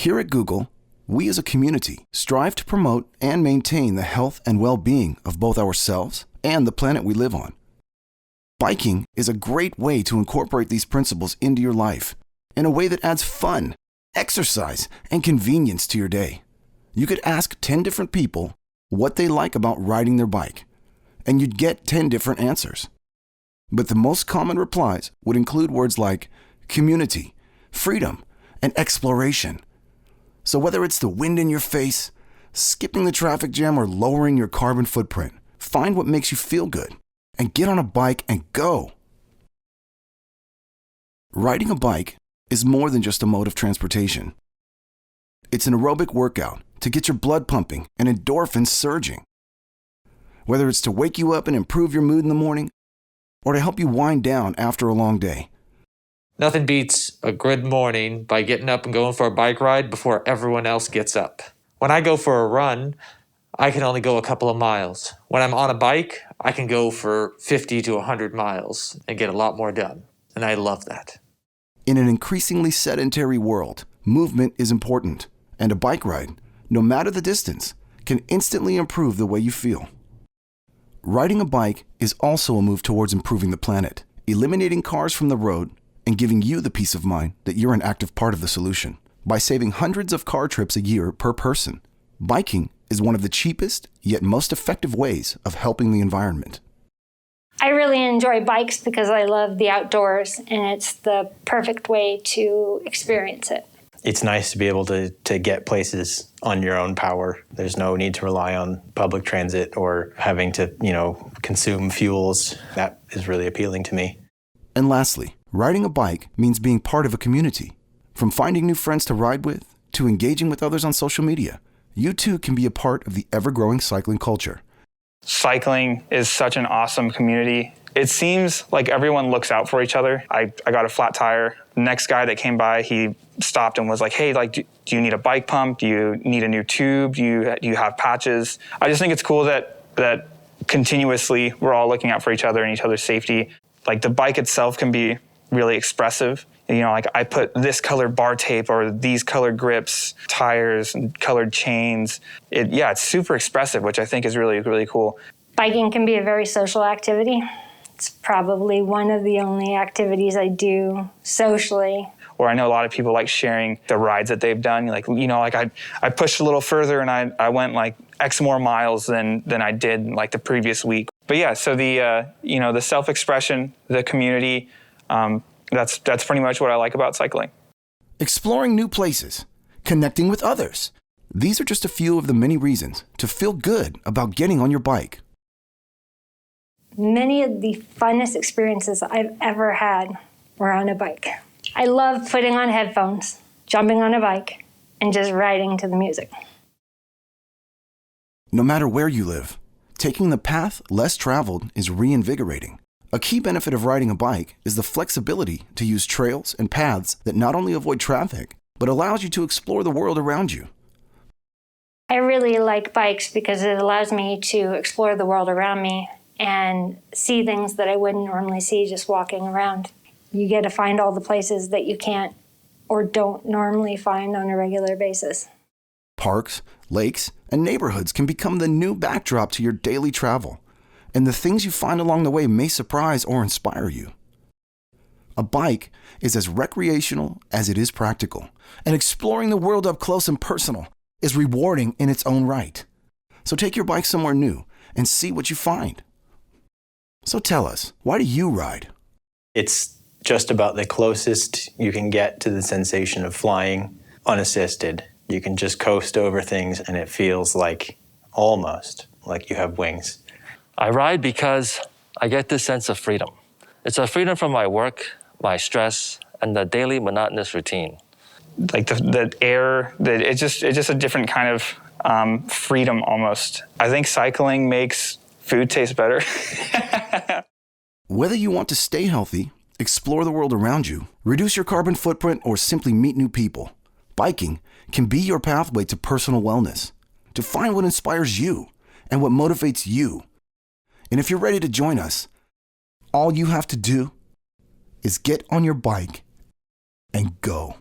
Here at Google, we as a community strive to promote and maintain the health and well-being of both ourselves and the planet we live on. Biking is a great way to incorporate these principles into your life in a way that adds fun, exercise, and convenience to your day. You could ask 10 different people what they like about riding their bike, and you'd get 10 different answers. But the most common replies would include words like community, freedom, and exploration. So whether it's the wind in your face, skipping the traffic jam, or lowering your carbon footprint, find what makes you feel good and get on a bike and go. Riding a bike is more than just a mode of transportation. It's an aerobic workout to get your blood pumping and endorphins surging. Whether it's to wake you up and improve your mood in the morning, or to help you wind down after a long day. Nothing beats a good morning by getting up and going for a bike ride before everyone else gets up. When I go for a run, I can only go a couple of miles. When I'm on a bike, I can go for 50 to 100 miles and get a lot more done. And I love that. In an increasingly sedentary world, movement is important, and a bike ride, no matter the distance, can instantly improve the way you feel. Riding a bike is also a move towards improving the planet, eliminating cars from the road, and giving you the peace of mind that you're an active part of the solution. By saving hundreds of car trips a year per person, biking is one of the cheapest yet most effective ways of helping the environment. I really enjoy bikes because I love the outdoors, and it's the perfect way to experience it. It's nice to be able to get places on your own power. There's no need to rely on public transit or having to, consume fuels. That is really appealing to me. And lastly, riding a bike means being part of a community. From finding new friends to ride with, to engaging with others on social media, you too can be a part of the ever-growing cycling culture. Cycling is such an awesome community. It seems like everyone looks out for each other. I got a flat tire. The next guy that came by, he stopped and was like, hey, do you need a bike pump? Do you need a new tube? Do you have patches? I just think it's cool that continuously we're all looking out for each other and each other's safety. Like the bike itself can be really expressive. Like I put this colored bar tape or these colored grips, tires, and colored chains. It's super expressive, which I think is really, really cool. Biking can be a very social activity. It's probably one of the only activities I do socially. Or I know a lot of people like sharing the rides that they've done. I pushed a little further and I went like X more miles than I did like the previous week. But yeah, so the self-expression, the community, that's pretty much what I like about cycling. Exploring new places, connecting with others. These are just a few of the many reasons to feel good about getting on your bike. Many of the funnest experiences I've ever had were on a bike. I love putting on headphones, jumping on a bike, and just riding to the music. No matter where you live, taking the path less traveled is reinvigorating. A key benefit of riding a bike is the flexibility to use trails and paths that not only avoid traffic, but allows you to explore the world around you. I really like bikes because it allows me to explore the world around me and see things that I wouldn't normally see just walking around. You get to find all the places that you can't or don't normally find on a regular basis. Parks, lakes, and neighborhoods can become the new backdrop to your daily travel, and the things you find along the way may surprise or inspire you. A bike is as recreational as it is practical, and exploring the world up close and personal is rewarding in its own right. So take your bike somewhere new and see what you find. So tell us, why do you ride? It's just about the closest you can get to the sensation of flying unassisted. You can just coast over things and it feels almost like you have wings. I ride because I get this sense of freedom. It's a freedom from my work, my stress, and the daily monotonous routine. Like the air, it's just a different kind of freedom almost. I think cycling makes food taste better. Whether you want to stay healthy, explore the world around you, reduce your carbon footprint, or simply meet new people, biking can be your pathway to personal wellness, to find what inspires you and what motivates you. And if you're ready to join us, all you have to do is get on your bike and go.